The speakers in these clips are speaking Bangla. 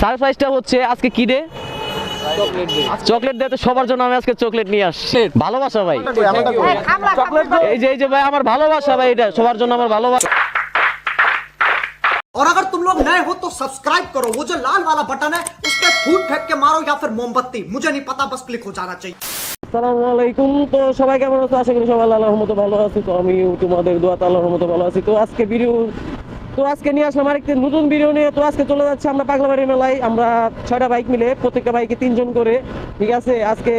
সারপ্রাইজটা হচ্ছে আজকে কি ডে? Chocolate day. সবার জন্য আমি আজকে চকলেট নিয়ে আসছি। ভালোবাসা ভাই, এই যে ভাই আমার ভালোবাসা ভাই, এটা সবার জন্য আমার ভালোবাসা। और अगर तुम लोग नए हो तो सब्सक्राइब करो, वो जो लाल वाला बटन है उस पर फूट फेंक के मारो या फिर मोमबत्ती, मुझे नहीं पता, बस क्लिक हो जाना चाहिए। আসসালামু আলাইকুম। তো সবাই কেমন আছো? আশা করি সবাই আল্লাহর রহমতে ভালো আছি। তো আমি তোমাদের দোয়াতে আল্লাহর রহমতে ভালো আছি। তো আজকে নিয়ে আসলাম আরেকটি নতুন ভিডিও নিয়ে। তো আজকে চলে যাচ্ছে আমরা পাগলাবাড়ি মেলায়। আমরা 6টা বাইক মিলে, প্রত্যেকটা বাইকে 3 জন করে, ঠিক আছে। আজকে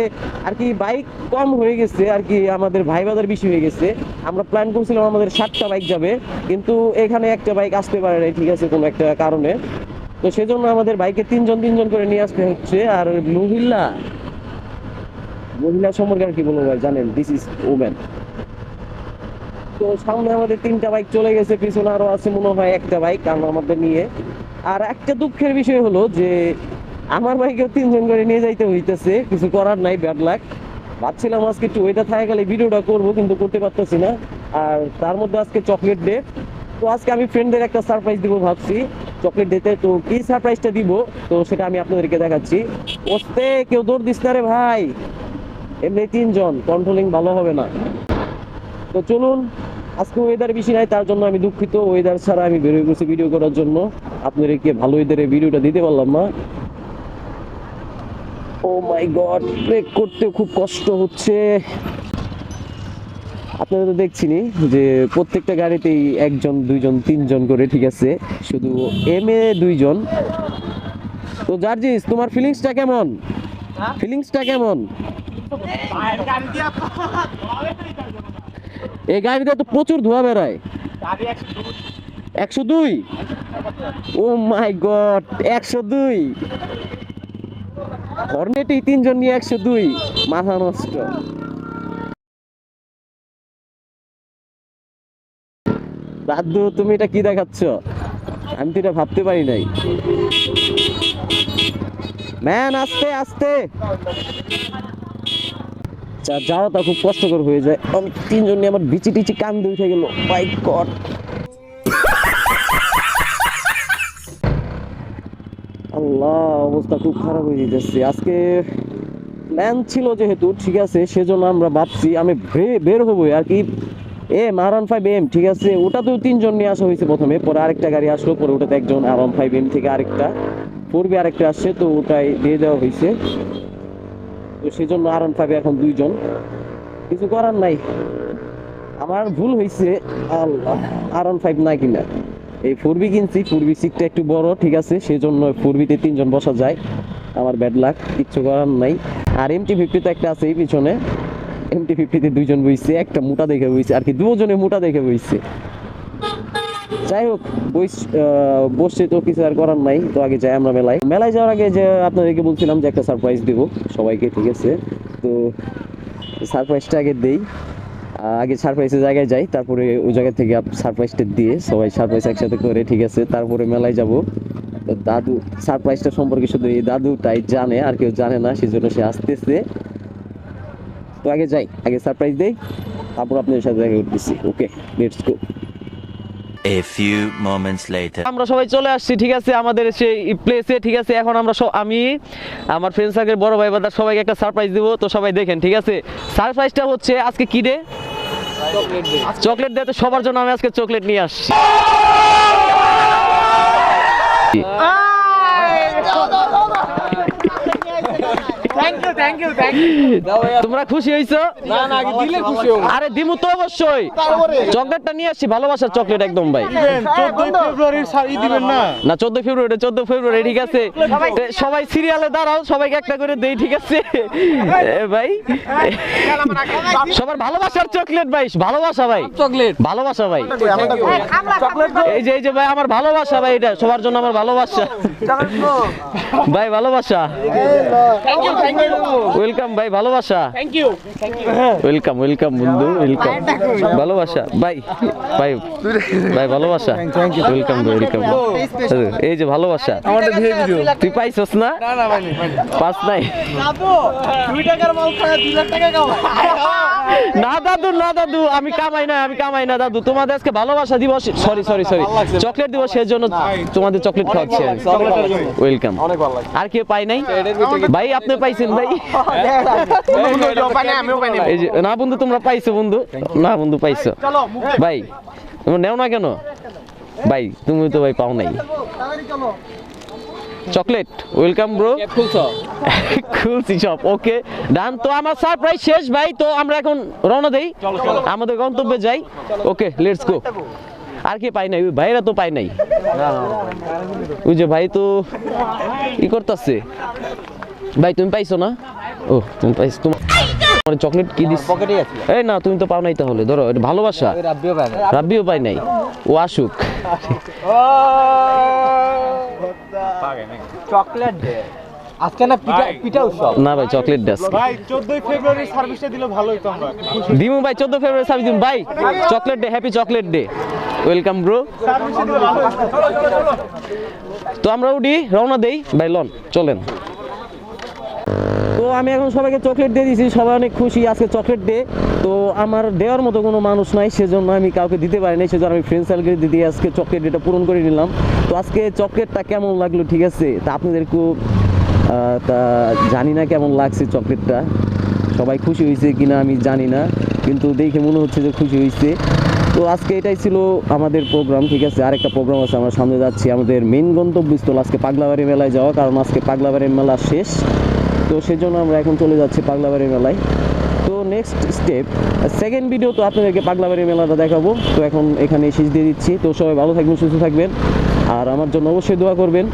আর কি বাইক কম হয়ে গেছে, আর কি আমাদের ভাই বাজার বেশি হয়ে গেছে। আমরা প্ল্যান করছিলাম আমাদের 7টা বাইক যাবে, কিন্তু এখানে একটা বাইক আসতে পারে নাই, ঠিক আছে, কোনো একটা কারণে। তো সেজন্য আমাদের বাইকে 3 জন করে নিয়ে আসতে হচ্ছে। আর মহিলা সম্পর্কে আর কি বলবো ভাই, জানেন, দিস ইজ ওমেন। তো সামনে আমাদের 3টা বাইক চলে গেছে, পিছনে আরো আছে মনে হয় একটা বাইক আমাদের নিয়ে। আর একটা দুঃখের বিষয় হলো যে আমার বাইকেও 3 জন করে নিয়ে যাইতে হইতেছে, কিছু করার নাই, ব্যাড লাক। ভাবছিলাম আজকে একটু ওইটা থাকে গেলে ভিডিওটা করবো, কিন্তু করতে পারতেছি না। আর তার মধ্যে আজকে চকলেট ডে। তো আজকে আমি ফ্রেন্ডদের একটা সারপ্রাইজ দিব ভাবছি চকলেট ডেতে। তো কি সারপ্রাইজটা দিব তো সেটা আমি আপনাদেরকে দেখাচ্ছি। ওস্তে কেউ দৌড় দিস না রে ভাই, এমনি 3 জন, কন্ট্রোলিং ভালো হবে না। তো চলুন, আজকে ওয়েদার বেশি নাই, তার জন্য আমি দুঃখিত। ওয়েদার ছাড়া আমি বের হয়ে গেছি ভিডিও করার জন্য, আপনাদেরকে ভালো ওয়েদারে ভিডিওটা দিতে পারলাম না। ও মাই গড, ব্রেক করতে খুব কষ্ট হচ্ছে। আপনারা তো দেখছিনি যে প্রত্যেকটা গাড়িতেই 1 জন 2 জন 3 জন করে, ঠিক আছে, শুধু এম এ 2 জন। তো জার্জিস, তোমার ফিলিংসটা কেমন? ফিলিংসটা কেমন? এই গাড়িতে তো প্রচুর ধোঁয়া বেরোয়। 102? ও মাই গড, 102! হর্নেটই 3 জন নিয়ে 102, মাথা নষ্ট। দাদু, তুমি এটা কি দেখাচ্ছ? আমি তো এটা ভাবতে পারি নাই। ম্যান, আস্তে আস্তে যাওয়াটা খুব কষ্টকর হয়ে যায়। আমি 3 জন নিয়ে আমার বিচি টিচি কান্দে উঠে গেল। মাই গড, আল্লাহ, অবস্থা খুব খারাপ হয়ে যাচ্ছে। আজকে প্ল্যান ছিল যেহেতু, ঠিক আছে, সেজন্য আমরা ভাবছি আমি বের হবো আর কি। R15M, ঠিক আছে, ওটা তো 3 জন নিয়ে আসা হয়েছে প্রথমে, পরে আরেকটা গাড়ি আসলো, পরে ওটাতে 1 জন, R15M থেকে আরেকটা 4B আরেকটা আসছে, তো ওটাই দিয়ে দেওয়া হয়েছে। তো সেই জন্য R15 এখন 2 জন, কিছু করার নাই, আমার ভুল হয়েছে। আল্লাহ, R15 না কিনা এই 4B কিনছি, 4B সিটটা একটু বড়, ঠিক আছে, সেই জন্য 4Bতে 3 জন বসা যায়। আমার ব্যাড লাক, কিচ্ছু করার নাই। আর MT50 তো একটা আছে এই পিছনে, MT50তে 2 জন বইছে, একটা মোটা দেখে বইছে আর কি, 2 জনে মোটা দেখে বইছে। যাই হোক, বসছে তো কিছু আর করার নাই। তো আগে যাই আমরা মেলায় যাওয়ার আগে যে আপনাদেরকে বলছিলাম যে একটা সারপ্রাইজ দিব সবাইকে, ঠিক আছে। তো সারপ্রাইজটা আগে দেই, আগে সারপ্রাইজের জায়গায় যাই, তারপরে ওই জায়গা থেকে সারপ্রাইজটা দিয়ে সবাই সারপ্রাইজ একসাথে করে, ঠিক আছে, তারপরে মেলায় যাব। তো দাদু সারপ্রাইজটা সম্পর্কে শুধু এই দাদুটাই জানে, আর কেউ জানে না, সেজন্য সে আসতেছে। তো আগে যাই, আগে সারপ্রাইজ দেই, তারপর আপনাদের সাথে দেখা করতেছি। Okay, let's go. A few moments later. আমরা সবাই চলে আসছি, ঠিক আছে, আমাদের সেই প্লেসে, ঠিক আছে। এখন আমরা আমি আমার ফ্রেন্ড সার্কেল, বড় ভাই বাদার সবাইকে একটা সারপ্রাইজ দিব। তো সবাই দেখেন, ঠিক আছে। সারপ্রাইজটা হচ্ছে আজকে কি ডে? Chocolate day. তো সবার জন্য আমি আজকে চকলেট নিয়ে আসছি। Thank you. তোমরা খুশি হইছো? না আগে দিলে খুশি হব। আরে দিমু তো অবশ্যই, চকলেটটা নিয়ে আসছি, ভালোবাসার চকলেট একদম ভাই। 14 ফেব্রুয়ারি সারি দিবেন না? না, 14 ফেব্রুয়ারি, ঠিক আছে। সবাই সিরিয়ালে দাঁড়াও, সবাইকে একটা করে দেই, ঠিক আছে ভাই। সবার ভালোবাসার চকলেট ভাই, ভালোবাসা ভাই, চকলেট ভালোবাসা ভাই। এই যে ভাই আমার ভালোবাসা ভাই, এটা সবার জন্য আমার ভালোবাসা ভাই, ভালোবাসা। ওয়েলকাম ভাই, ভালোবাসা। থ্যাংক ইউ ওয়েলকাম ওয়েলকাম বন্ধু, ওয়েলকাম, ভালোবাসা ভাই, ভাই ভাই ভালোবাসা, ওয়েলকাম ওয়েলকাম। এই যে ভালোবাসা, আমাদের ভিডিও ভিডিও তুই পাইছস না? না না ভাই পাস নাই? দাদু 2 টাকার মাল খায় 2 লাখ টাকা কামায় না দাদু, না দাদু, আমি কামাই না, আমি কামাই না দাদু। তোমাদের আজকে ভালোবাসা দিবস, সরি সরি সরি, চকলেট দিবস, সেই জন্য তোমাদের চকলেট খাওয়াচ্ছি। ওয়েলকাম। অনেক ভালো লাগে আর কেউ পাই নাই ভাই? আপনি পাইছেন ভাই? আমিও পাইনি এই যে না বন্ধু, তোমরা পাইছো বন্ধু? না বন্ধু পাইছো ভাই, তোমরা নেও না কেন ভাই? তুমি তো ভাই পাও নাই চকলেট। Welcome bro. খুলছি সব, ওকে ডান। তো আমার সারপ্রাইজ শেষ ভাই, তো আমরা এখন রওনা দেই, আমাদের গন্তব্যে যাই। ওকে লেটস গো। আর কি পাই নাই? ওই ভাইরা তো পাই নাই। ওই যে ভাই তো ই করতেছে। ভাই তুমি পাইছো না? ও তুমি পাইছো? তোমার চকলেট কি দিস? পকেটে আছে। এই না, তুমি তো পাও নাই তাহলে। ধরো, এটা ভালোবাসা। রাব্বিও পাই নাই, ও আসুক। চকলেট দে আজকে না পিঠা উৎসব না ভাই, চকলেট ডাস ভাই 14 ফেব্রুয়ারি সার্ভিসটা দিলে ভালো হতো। আমরা দিমু ভাই, 14 ফেব্রুয়ারি সার্ভিস দিমু ভাই। Chocolate day, happy chocolate day. Welcome bro. সার্ভিসটা দিলে ভালো হতো। তো আমরা উঠি, রওনা দেই ভাই, লন চলেন। তো আমি এখন সবাইকে চকলেট দিয়ে দিয়েছি, সবাই অনেক খুশি, আজকে চকলেট ডে। তো আমার দেওয়ার মতো কোনো মানুষ নাই, সেজন্য আমি কাউকে দিতে পারি নাই, সেজন্য আমি ফ্রেন্ড সার্কেল দিয়ে আজকে চকলেট ডেটা পূরণ করে নিলাম। তো আজকে চকলেটটা কেমন লাগলো, ঠিক আছে, তা আপনাদেরকেও তা জানি না কেমন লাগছে চকলেটটা, সবাই খুশি হয়েছে কিনা আমি জানি না, কিন্তু দেখে মনে হচ্ছে যে খুশি হয়েছে। তো আজকে এটাই ছিল আমাদের প্রোগ্রাম, ঠিক আছে। আরেকটা প্রোগ্রাম আছে, আমরা সামনে যাচ্ছি। আমাদের মেইন গন্তব্যস্থল আজকে পাগলাবাড়ি মেলায় যাওয়া, কারণ আজকে পাগলাবাড়ির মেলা শেষ। তো সেজন্য আমরা এখন চলে যাচ্ছি পাগলাবাড়ি মেলায়। তো নেক্সট স্টেপ, সেকেন্ড ভিডিও তো আপনাদেরকে পাগলাবাড়ি মেলাটা দেখাবো। তো এখন এখানে শেষ দিয়ে দিচ্ছি। তো সবাই ভালো থাকবেন, সুস্থ থাকবেন, আর আমার জন্য অবশ্যই দোয়া করবেন।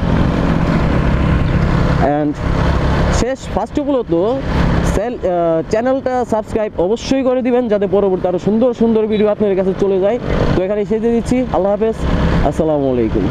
অ্যান্ড ফার্স্ট অফ অল তো চ্যানেলটা সাবস্ক্রাইব অবশ্যই করে দিবেন, যাতে পরবর্তী আরও সুন্দর সুন্দর ভিডিও আপনাদের কাছে চলে যায়। তো এখানে শেষ দিয়ে দিচ্ছি। আল্লাহ হাফেজ, আসসালামু আলাইকুম।